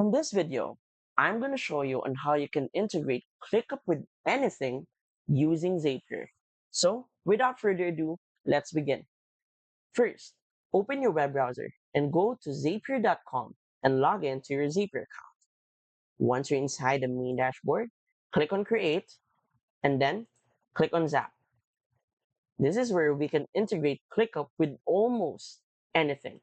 In this video, I'm going to show you on how you can integrate ClickUp with anything using Zapier. So without further ado, let's begin. First, open your web browser and go to zapier.com and log in to your Zapier account. Once you're inside the main dashboard, click on Create and then click on Zap. This is where we can integrate ClickUp with almost anything.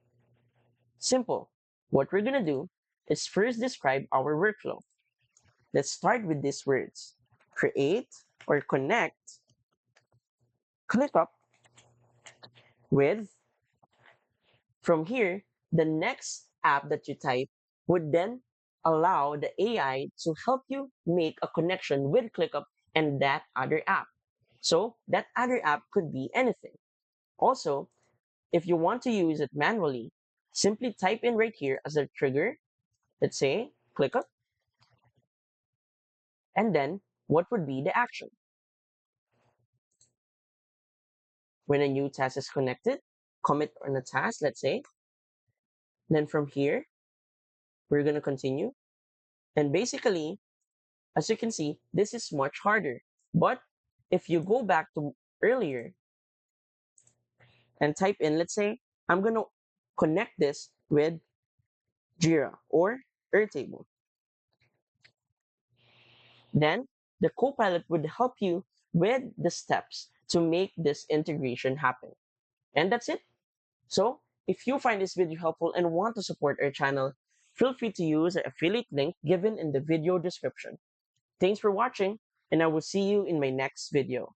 Simple. What we're going to do is first describe our workflow. Let's start with these words. Create or connect ClickUp with. From here, the next app that you type would then allow the AI to help you make a connection with ClickUp and that other app. So that other app could be anything. Also, if you want to use it manually, simply type in right here as a trigger, let's say ClickUp, and then what would be the action? When a new task is connected, commit on a task, let's say. Then from here, we're going to continue. And basically, as you can see, this is much harder. But if you go back to earlier and type in, let's say, I'm going to connect this with Jira or Airtable. Then the Copilot would help you with the steps to make this integration happen. And that's it. So if you find this video helpful and want to support our channel, feel free to use the affiliate link given in the video description. Thanks for watching, and I will see you in my next video.